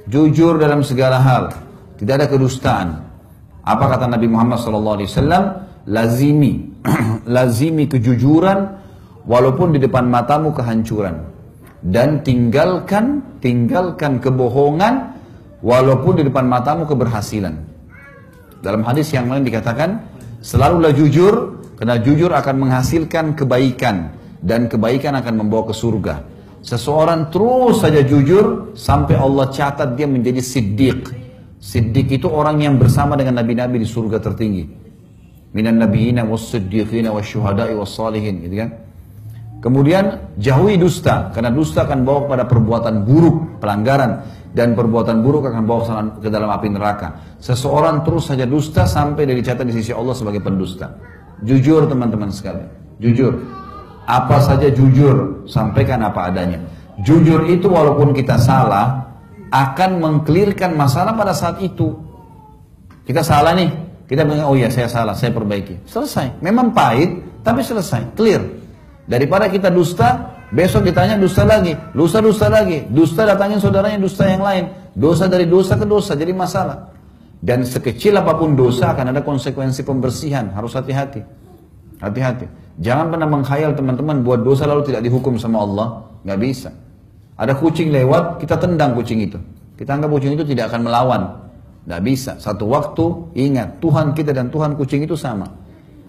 jujur dalam segala hal, tidak ada kedustaan. Apa kata Nabi Muhammad SAW? Lazimi, lazimi kejujuran walaupun di depan matamu kehancuran, dan tinggalkan kebohongan walaupun di depan matamu keberhasilan. Dalam hadis yang lain dikatakan, selalulah jujur, karena jujur akan menghasilkan kebaikan, dan kebaikan akan membawa ke surga. Seseorang terus saja jujur sampai Allah catat dia menjadi siddiq. Siddiq itu orang yang bersama dengan nabi-nabi di surga tertinggi. Minan nabiyina was-siddiqina wasyuhada'i was-salihin, gitu kan? Kemudian jauhi dusta, karena dusta akan bawa kepada perbuatan buruk, pelanggaran, dan perbuatan buruk akan bawa ke dalam api neraka. Seseorang terus saja dusta sampai dia dicatat di sisi Allah sebagai pendusta. Jujur teman-teman sekalian, jujur. Apa saja jujur, sampaikan apa adanya. Jujur itu walaupun kita salah, akan mengklirkan masalah pada saat itu. Kita salah nih, kita bilang, oh iya saya salah, saya perbaiki. Selesai, memang pahit, tapi selesai, clear. Daripada kita dusta, besok ditanya dusta lagi, lusa dusta lagi, dusta datangin saudaranya dusta yang lain, dosa dari dosa ke dosa, jadi masalah. Dan sekecil apapun dosa akan ada konsekuensi pembersihan, harus hati-hati. Hati-hati. Jangan pernah menghayal teman-teman buat dosa lalu tidak dihukum sama Allah, nggak bisa. Ada kucing lewat, kita tendang kucing itu. Kita anggap kucing itu tidak akan melawan, nggak bisa. Satu waktu ingat Tuhan kita dan Tuhan kucing itu sama.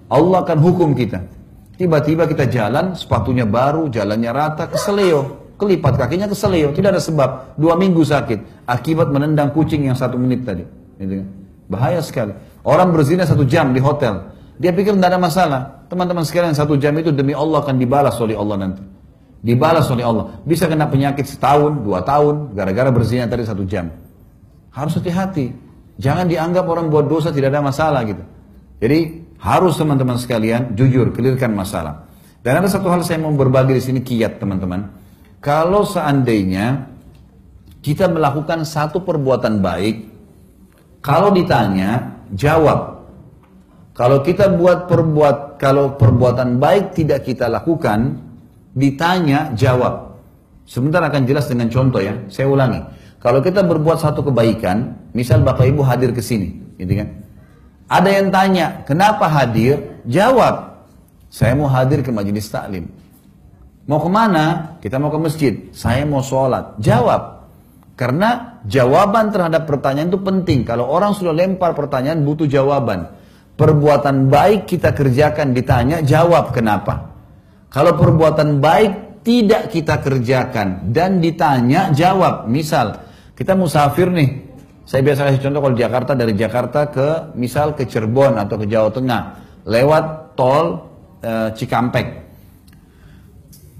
Allah akan hukum kita. Tiba-tiba kita jalan, sepatunya baru, jalannya rata, keseleo, kelipat kakinya keseleo, tidak ada sebab. 2 minggu sakit, akibat menendang kucing yang 1 menit tadi. Gitu kan? Bahaya sekali. Orang berzina 1 jam di hotel, dia pikir tidak ada masalah. Teman-teman sekalian, 1 jam itu demi Allah akan dibalas oleh Allah nanti. Dibalas oleh Allah. Bisa kena penyakit setahun, 2 tahun, gara-gara berzina tadi 1 jam. Harus hati-hati. Jangan dianggap orang buat dosa tidak ada masalah gitu. Jadi harus teman-teman sekalian jujur, clearkan masalah. Dan ada satu hal saya mau berbagi di sini kiat teman-teman. Kalau seandainya kita melakukan satu perbuatan baik, kalau ditanya jawab. Kalau kita kalau perbuatan baik tidak kita lakukan, ditanya jawab. Sebentar akan jelas dengan contoh ya. Saya ulangi. Kalau kita berbuat satu kebaikan, misal Bapak Ibu hadir ke sini, gitu kan? Ada yang tanya, kenapa hadir? Jawab, saya mau hadir ke majelis taklim. Mau kemana? Kita mau ke masjid. Saya mau sholat. Jawab. Karena jawaban terhadap pertanyaan itu penting. Kalau orang sudah lempar pertanyaan, butuh jawaban. Perbuatan baik kita kerjakan, ditanya, jawab kenapa. Kalau perbuatan baik tidak kita kerjakan dan ditanya, jawab. Misal, kita musafir nih. Saya biasa kasih contoh kalau di Jakarta, dari Jakarta ke misal ke Cirebon atau ke Jawa Tengah lewat tol Cikampek.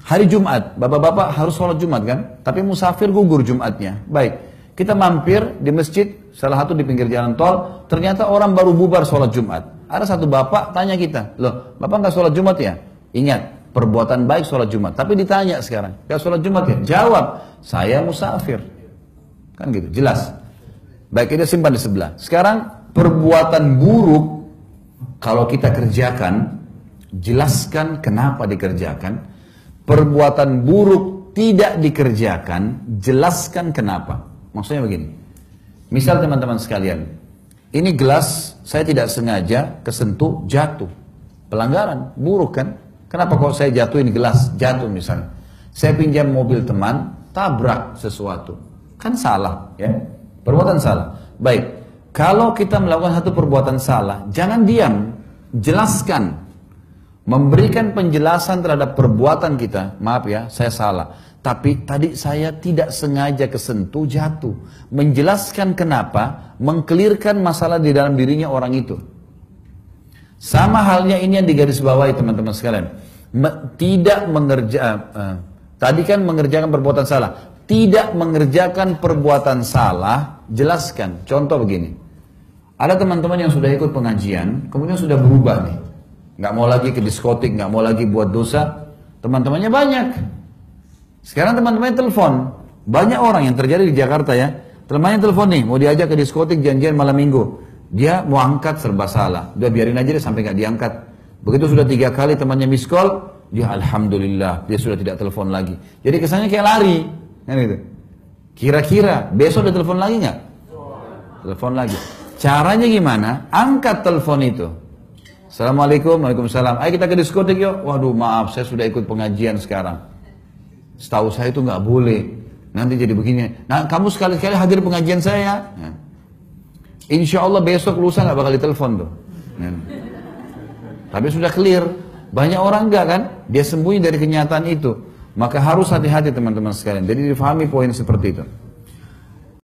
Hari Jumat, bapak-bapak harus sholat Jumat kan? Tapi musafir gugur Jumatnya. Baik, kita mampir di masjid, salah satu di pinggir jalan tol, ternyata orang baru bubar sholat Jumat. Ada satu bapak tanya kita, loh bapak nggak sholat Jumat ya? Ingat, perbuatan baik sholat Jumat. Tapi ditanya sekarang, nggak sholat Jumat ya? Jawab, saya musafir. Kan gitu, jelas. Baik, kita simpan di sebelah. Sekarang perbuatan buruk kalau kita kerjakan, jelaskan kenapa dikerjakan. Perbuatan buruk tidak dikerjakan, jelaskan kenapa. Maksudnya begini. Misal teman-teman sekalian, ini gelas saya tidak sengaja kesentuh, jatuh. Pelanggaran, buruk kan? Kenapa kalau saya jatuhin gelas, jatuh misalnya. Saya pinjam mobil teman, tabrak sesuatu. Kan salah, ya. Perbuatan salah. Baik, kalau kita melakukan satu perbuatan salah, jangan diam, jelaskan. Memberikan penjelasan terhadap perbuatan kita. Maaf ya, saya salah. Tapi tadi saya tidak sengaja kesentuh, jatuh. Menjelaskan kenapa, mengkelirkan masalah di dalam dirinya orang itu. Sama halnya ini yang digarisbawahi teman-teman sekalian. Tadi kan mengerjakan perbuatan salah. Tidak mengerjakan perbuatan salah, jelaskan. Contoh begini, ada teman-teman yang sudah ikut pengajian, kemudian sudah berubah nih, nggak mau lagi ke diskotik, nggak mau lagi buat dosa. Teman-temannya banyak. Sekarang teman-temannya telepon, banyak orang yang terjadi di Jakarta ya. Temannya telepon nih, mau diajak ke diskotik janjian malam minggu. Dia mau angkat serba salah, udah biarin aja deh sampai nggak diangkat. Begitu sudah 3 kali temannya miss call, dia alhamdulillah dia sudah tidak telepon lagi. Jadi kesannya kayak lari. Kan gitu. Kira-kira besok dia telepon lagi nggak? Telepon lagi. Caranya gimana? Angkat telepon itu. Assalamualaikum, waalaikumsalam. Ayo kita ke diskotik yuk. Waduh maaf, saya sudah ikut pengajian sekarang. Setahu saya itu nggak boleh. Nanti jadi begini. Nah kamu sekali-kali hadir pengajian saya. Ya. Insya Allah besok lusa nggak bakal ditelepon tuh. Ya. Tapi sudah clear. Banyak orang enggak kan? Dia sembunyi dari kenyataan itu. Maka harus hati-hati teman-teman sekalian. Jadi difahami poin seperti itu.